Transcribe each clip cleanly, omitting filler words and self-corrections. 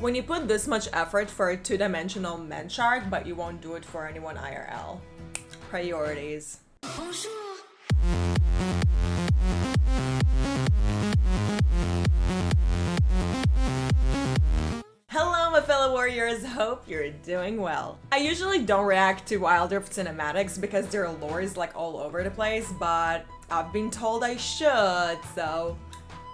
When you put this much effort for a two-dimensional men shark, but you won't do it for anyone IRL. Priorities. Hello my fellow warriors, hope you're doing well. I usually don't react to 𝗬𝘀 cinematics because their lore is like all over the place, but I've been told I should, so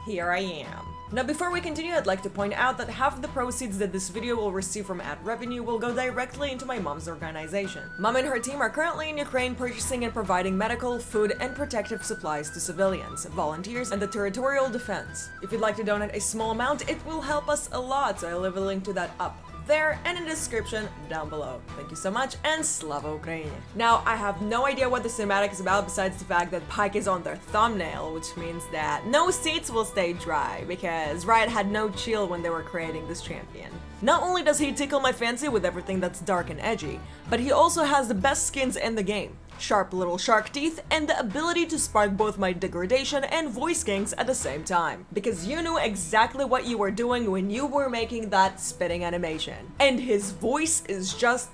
here I am. Now before we continue, I'd like to point out that half of the proceeds that this video will receive from ad revenue will go directly into my mom's organization. Mom and her team are currently in Ukraine purchasing and providing medical, food, and protective supplies to civilians, volunteers, and the territorial defense. If you'd like to donate a small amount, it will help us a lot, so I'll leave a link to that up there and in the description down below. Thank you so much, and 𝗨𝘀𝘀cie. Now, I have no idea what the cinematic is about besides the fact that Pike is on their thumbnail, which means that no seats will stay dry, because Riot had no chill when they were creating this champion. Not only does he tickle my fancy with everything that's dark and edgy, but he also has the best skins in the game. Sharp little shark teeth, and the ability to spark both my degradation and voice kinks at the same time. Because you knew exactly what you were doing when you were making that spitting animation. And his voice is just...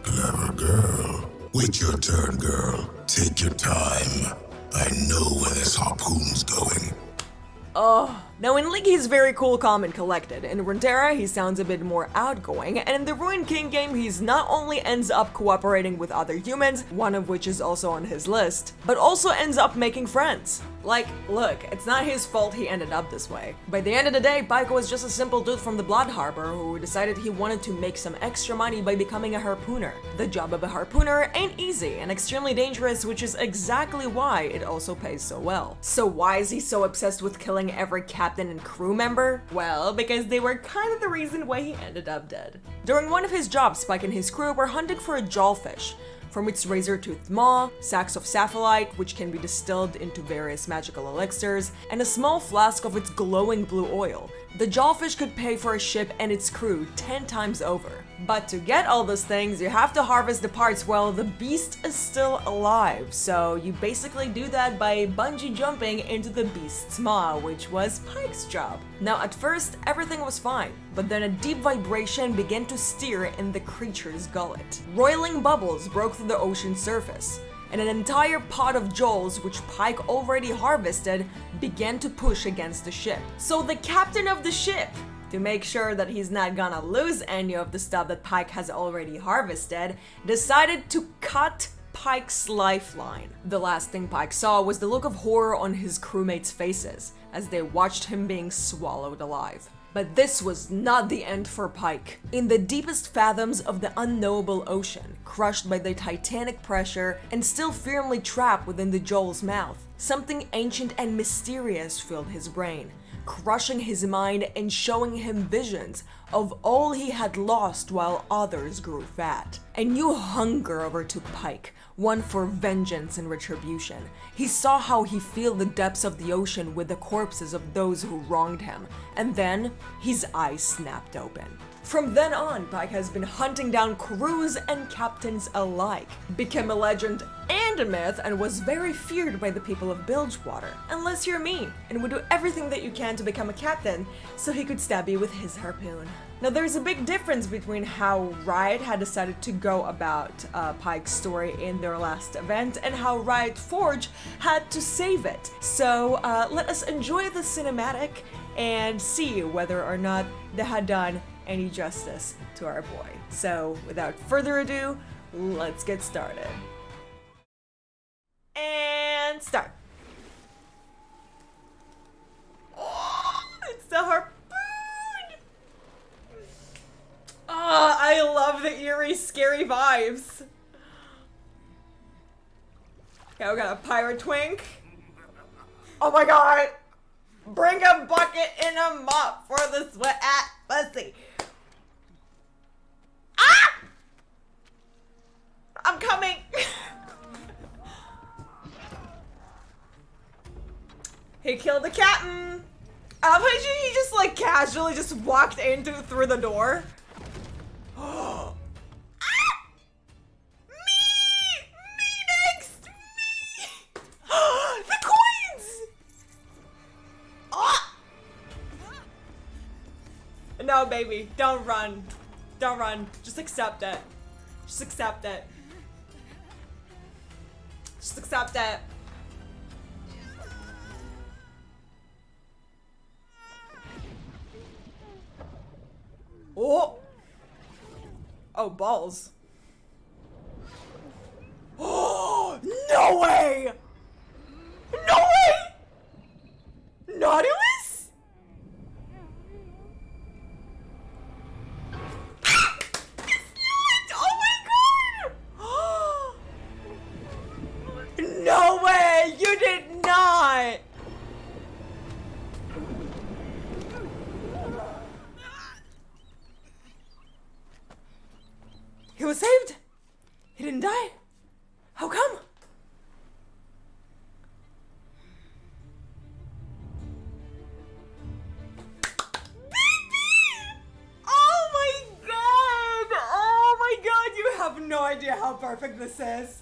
Clever girl. Wait your turn, girl. Take your time. I know where this harpoon's going. Oh. Now in League he's very cool, calm, and collected. In Runeterra he sounds a bit more outgoing, and in the Ruined King game he's not only ends up cooperating with other humans, one of which is also on his list, but also ends up making friends. Like, look, it's not his fault he ended up this way. By the end of the day, Pike was just a simple dude from the Blood Harbor who decided he wanted to make some extra money by becoming a harpooner. The job of a harpooner ain't easy and extremely dangerous, which is exactly why it also pays so well. So why is he so obsessed with killing every captain and crew member? Well, because they were kind of the reason why he ended up dead. During one of his jobs, Pike and his crew were hunting for a 𝗨𝘀𝘀. From its razor-toothed maw, sacks of sapphire, which can be distilled into various magical elixirs, and a small flask of its glowing blue oil, the 𝗨𝘀𝘀 could pay for a ship and its crew 10 times over. But to get all those things, you have to harvest the parts while the beast is still alive, so you basically do that by bungee jumping into the beast's maw, which was Pike's job. Now at first, everything was fine, but then a deep vibration began to stir in the creature's gullet. Roiling bubbles broke through the ocean's surface, and an entire pot of jewels, which Pike already harvested, began to push against the ship. So the captain of the ship, to make sure that he's not gonna lose any of the stuff that Pike has already harvested, decided to cut Pike's lifeline. The last thing Pike saw was the look of horror on his crewmates' faces as they watched him being swallowed alive. But this was not the end for Pike. In the deepest fathoms of the unknowable ocean, crushed by the titanic pressure and still firmly trapped within the jewel's mouth, something ancient and mysterious filled his brain, crushing his mind and showing him visions of all he had lost while others grew fat. A new hunger overtook Pike, one for vengeance and retribution. He saw how he filled the depths of the ocean with the corpses of those who wronged him, and then his eyes snapped open. From then on, Pike has been hunting down crews and captains alike, became a legend and a myth, and was very feared by the people of 𝗵𝘀адц. Unless you're me, and would do everything that you can to become a captain, so he could stab you with his harpoon. Now there's a big difference between how Riot had decided to go about Pike's story in their last event and how Riot Forge had to save it. So let us enjoy the cinematic and see whether or not they had done any justice to our boy. So without further ado, let's get started. And start. Oh, it's the harpoon! Oh, I love the eerie, scary vibes. Okay, we got a pirate twink. Oh my god! Bring a bucket and a mop for the sweat at pussy. Ah! I'm coming. He killed the captain. I love how he just like casually just walked through the door. Ah! Me next! Me! The coins! Ah! No, baby, don't run. Don't run. Just accept it. Just accept it. Just accept it. Oh! Oh, balls. Oh! No way! No way! Nautilus? Oh my god! No way! You did not! He was saved? He didn't die? How come? Oh my god! Oh my god! You have no idea how perfect this is.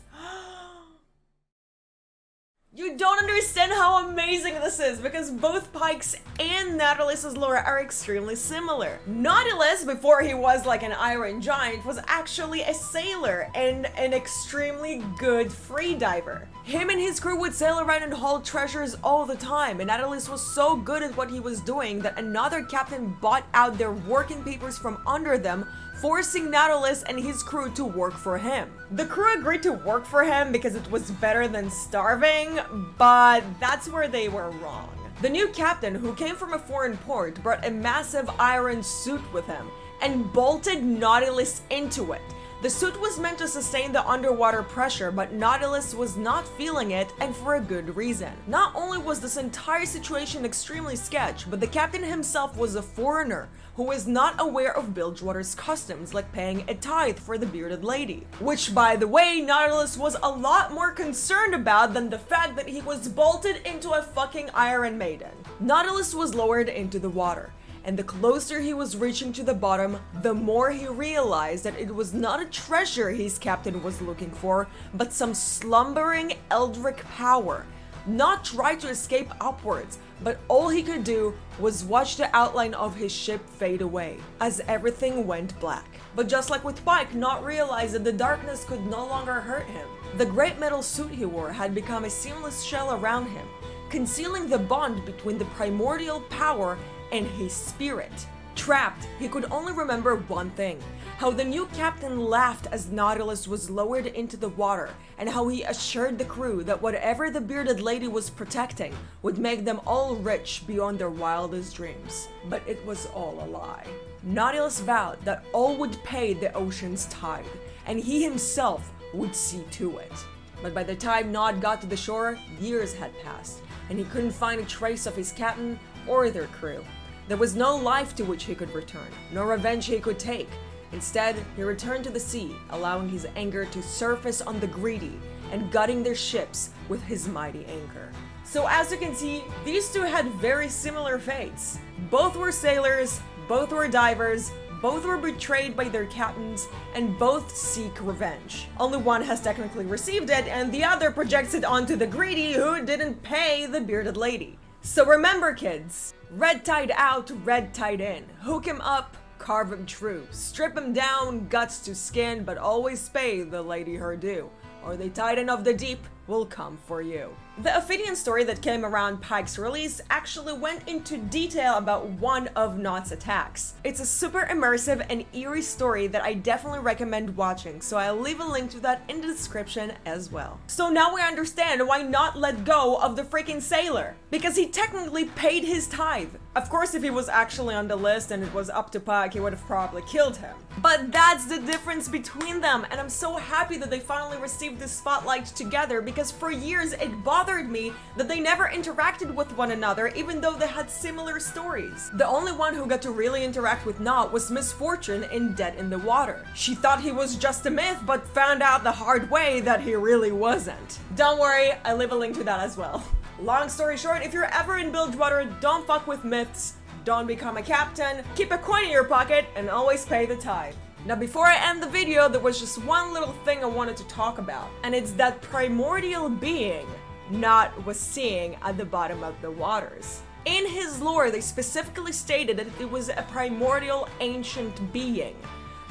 You don't understand how amazing this is because both Pike's and Nautilus's lore are extremely similar. Nautilus, before he was like an iron giant, was actually a sailor and an extremely good freediver. Him and his crew would sail around and haul treasures all the time, and Nautilus was so good at what he was doing that another captain bought out their working papers from under them, forcing Nautilus and his crew to work for him. The crew agreed to work for him because it was better than starving, but that's where they were wrong. The new captain, who came from a foreign port, brought a massive iron suit with him and bolted Nautilus into it. The suit was meant to sustain the underwater pressure, but Nautilus was not feeling it, and for a good reason. Not only was this entire situation extremely sketch, but the captain himself was a foreigner who was not aware of Bilgewater's customs, like paying a tithe for the bearded lady. Which, by the way, Nautilus was a lot more concerned about than the fact that he was bolted into a fucking Iron Maiden. Nautilus was lowered into the water, and the closer he was reaching to the bottom, the more he realized that it was not a treasure his captain was looking for, but some slumbering eldritch power. Not try to escape upwards, but all he could do was watch the outline of his ship fade away as everything went black. But just like with Pike, not realize that the darkness could no longer hurt him. The great metal suit he wore had become a seamless shell around him, concealing the bond between the primordial power and his spirit. Trapped, he could only remember one thing: how the new captain laughed as Nautilus was lowered into the water, and how he assured the crew that whatever the bearded lady was protecting would make them all rich beyond their wildest dreams. But it was all a lie. Nautilus vowed that all would pay the ocean's tide, and he himself would see to it. But by the time Naud got to the shore, years had passed, and he couldn't find a trace of his captain or their crew. There was no life to which he could return, no revenge he could take. Instead, he returned to the sea, allowing his anger to surface on the greedy and gutting their ships with his mighty anchor. So as you can see, these two had very similar fates. Both were sailors, both were divers, both were betrayed by their captains, and both seek revenge. Only one has technically received it, and the other projects it onto the greedy who didn't pay the bearded lady. So remember, kids, red tide out, red tide in. Hook him up, carve him true. Strip him down, guts to skin, but always pay the lady her due, or the titan of the deep will come for you. The Ophidian story that came around Pike's release actually went into detail about one of Naud's attacks. It's a super immersive and eerie story that I definitely recommend watching, so I'll leave a link to that in the description as well. So now we understand why Naud let go of the freaking sailor, because he technically paid his tithe. Of course, if he was actually on the list and it was up to Pike, he would have probably killed him. But that's the difference between them, and I'm so happy that they finally received this spotlight together, because for years it bothered me that they never interacted with one another even though they had similar stories. The only one who got to really interact with Naud was Miss Fortune in Dead in the Water. She thought he was just a myth, but found out the hard way that he really wasn't. Don't worry, I leave a link to that as well. Long story short, if you're ever in Bilgewater, don't fuck with myths, don't become a captain, keep a coin in your pocket, and always pay the tithe. Now before I end the video, there was just one little thing I wanted to talk about, and it's that primordial being Naud was seeing at the bottom of the waters. In his lore, they specifically stated that it was a primordial ancient being.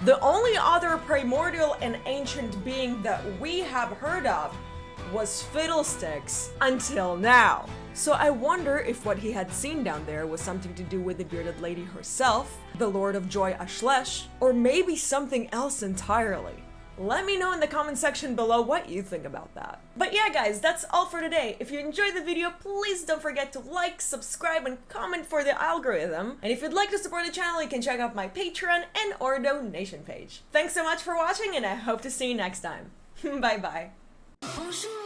The only other primordial and ancient being that we have heard of was Fiddlesticks until now. So I wonder if what he had seen down there was something to do with the bearded lady herself, the Lord of Joy 𝗨𝘀, or maybe something else entirely. Let me know in the comment section below what you think about that. But yeah guys, that's all for today. If you enjoyed the video, please don't forget to like, subscribe, and comment for the algorithm. And if you'd like to support the channel, you can check out my Patreon and or donation page. Thanks so much for watching, and I hope to see you next time. Bye bye. Bonjour.